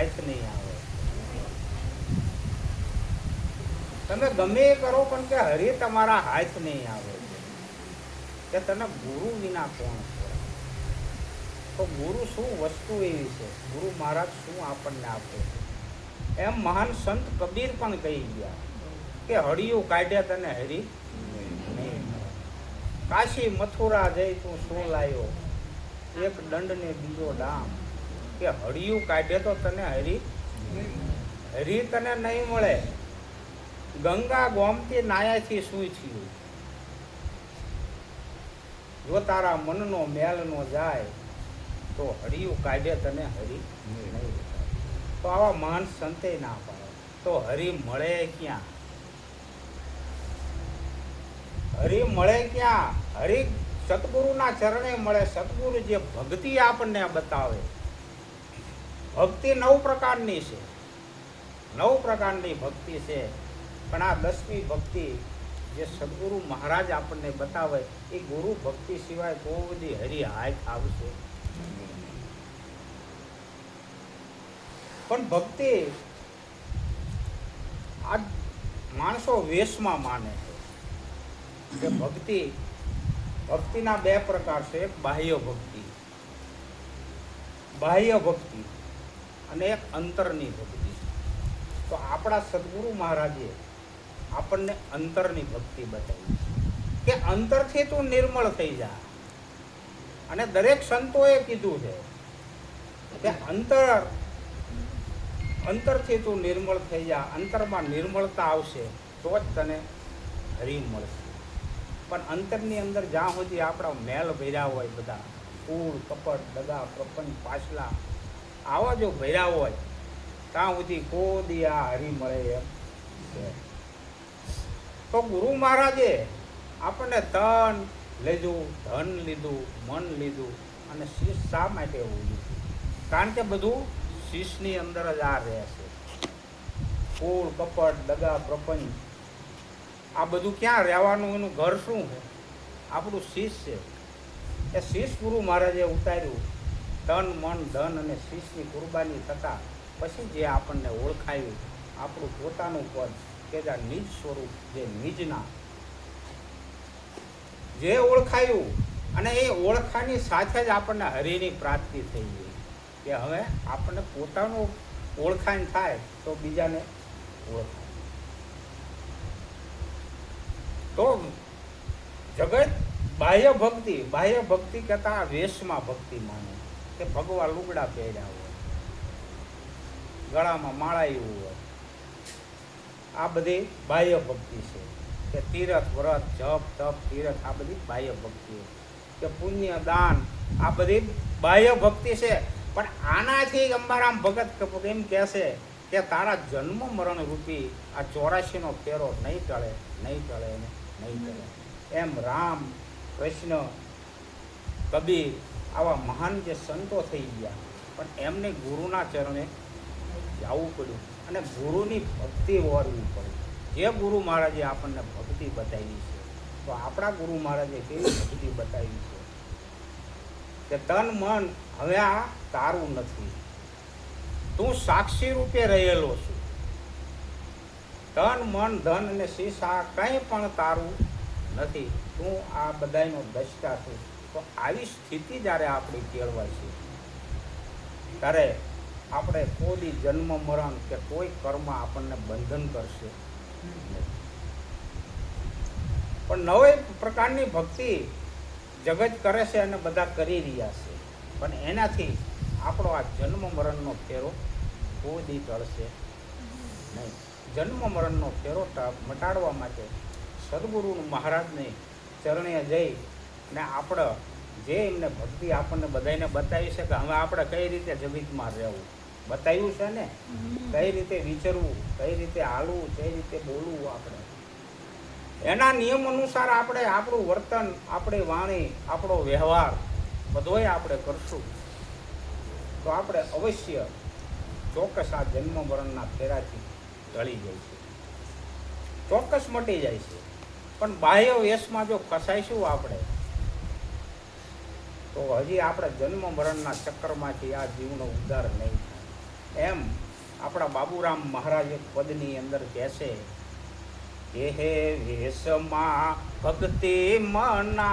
હાથ નહીં આવે. તમે ગમે એ કરો પણ કે હરી તમારા હાથ નહીં આવે કે તને ગુરુ વિના કોણ છે. તો ગુરુ શું વસ્તુ એવી છે, ગુરુ મહારાજ શું આપણને આપે છે. એમ મહાન સંત કબીર પણ કહી ગયા કે હળિયું કાઢ્યા તને હરી નહીં. કાશી મથુરા જઈ તું શું લાયો, એક દંડ ને બીજો ડામ. કે હળિયું કાઢે તો તને હરી તને નહીં મળે. ગંગા ગોમતી નાયાથી શું થયું, જો તારા મનનો મેલ નો જાય તો હરિયું કાઢે તને હરી નહીં. તો આવા મહાન સંતે ના પાડે. તો હરી મળે ક્યાં, હરી મળે ક્યાં? હરી સતગુરુના ચરણે મળે. સતગુરુ જે ભક્તિ આપણને બતાવે, ભક્તિ 9 પ્રકારની છે, 9 પ્રકારની ભક્તિ છે. પણ આ 10મી ભક્તિ જે સદગુરુ મહારાજ આપણને બતાવે એ ગુરુ ભક્તિ સિવાય કોઈ બધી હરી હાથ આવશે. પણ ભક્તિ આ માણસો વેશમાં માને છે કે ભક્તિના 2 પ્રકાર છે. એક બાહ્ય ભક્તિ અને એક અંતરની ભક્તિ. તો આપણા સદગુરુ મહારાજે આપણને અંતરની ભક્તિ બતાવી કે અંતરથી તું નિર્મળ થઈ જા. અને દરેક સંતોએ કીધું છે કે અંતરથી તું નિર્મળ થઈ જા. અંતરમાં નિર્મળતા આવશે તો જ તને હરી મળશે. પણ અંતરની અંદર જ્યાં સુધી આપણા મેલ ભર્યા હોય, બધા કૂળ કપટ દગા પ્રપંચ પાછલા આવા જો ભર્યા હોય ત્યાં સુધી કોદી આ હરી મળે એમ છે. તો ગુરુ મહારાજે આપણને તન લીધું, ધન લીધું, મન લીધું અને શીશ શા માટે એવું લીધું? કારણ કે બધું શીશની અંદર જ આ રહે છે. કૂળ કપટ દગા પ્રપંચ આ બધું ક્યાં રહેવાનું? એનું ઘર શું છે? આપણું શીશ છે. એ શીશ ગુરુ મહારાજે ઉતાર્યું. તન મન ધન અને શીશની કુરબાની થતાં પછી જે આપણને ઓળખાયું આપણું પોતાનું પદ કે જે નિજ સ્વરૂપ, જે નિજના જે ઓળખાયું. અને એ ઓળખાની સાથે જ આપણને હરિની પ્રાપ્તિ થઈ ગઈ કે હવે આપણને પોતાનું ઓળખાણ થાય તો બીજાને ઓળખાય. તો જગત બાહ્ય ભક્તિ કહેતા વેશમાં ભક્તિ માને કે ભગવા લુગડા પહેર્યા હોય, ગળામાં માળાયું હોય, આ બધી બાહ્ય ભક્તિ છે. કે તીરથ વ્રત જપ તપ તીરથ આ બધી બાહ્ય ભક્તિ કે પુણ્ય દાન આ બધી બાહ્ય ભક્તિ છે. પણ આનાથી અંબારામ ભગત એમ કહેશે કે તારા જન્મ મરણ રૂપી આ 84નો ફેરો નહીં ટળે. એમ રામ કૃષ્ણ કબીર આવા મહાન જે સંતો થઈ ગયા પણ એમને ગુરુના ચરણે જવું પડ્યું અને ગુરુની ભક્તિ વળવી પડી. જે ગુરુ મહારાજે આપણને ભક્તિ બતાવી છે તો આપણા ગુરુ મહારાજે કેવી ભક્તિ બતાવી છે કે તન મન હવે આ તારું નથી, તું સાક્ષી રૂપે રહેલો છું. તન મન ધન અને શીશ આ કંઈ પણ તારું નથી, તું આ બધાનો દ્રષ્ટા છું. તો આવી સ્થિતિ જ્યારે આપણી કેળવાય છે ત્યારે આપણે કોઈ જન્મ મરણ કે કોઈ કર્મ આપણને બંધન કરશે. પણ 9 પ્રકારની ભક્તિ જગત કરે છે અને બધા કરી રહ્યા છે. પણ એનાથી આપણો આ જન્મ મરણનો ફેરો કોઈ દી ટળશે નહીં. જન્મ મરણનો ફેરો મટાડવા માટે સદગુરુ મહારાજને ચરણે જઈ અને આપણે જે એમને ભક્તિ આપણને બધાને બતાવી છે કે હવે આપણે કઈ રીતે જગતમાં રહેવું બતાવ્યું છે ને, કઈ રીતે વિચરવું, કઈ રીતે હાલવું, કઈ રીતે બોલવું, આપણે એના નિયમ અનુસાર આપણે આપણું વર્તન, આપણી વાણી, આપણો વ્યવહાર બધોય આપણે કરશું તો આપણે અવશ્ય ચોક્કસ આ જન્મ મરણના ફેરાથી ઢળી જાય છે, ચોક્કસ મટી જાય છે. પણ બાહ્ય વેશમાં જો ફસાઈશું આપણે તો હજી આપણે જન્મ મરણના ચક્કરમાંથી આ જીવનો ઉદ્ધાર નહીં થાય. એમ આપણા બાબુરામ મહારાજ એક પદની અંદર કહેશે કે હે વેશમાં ભક્તિ મના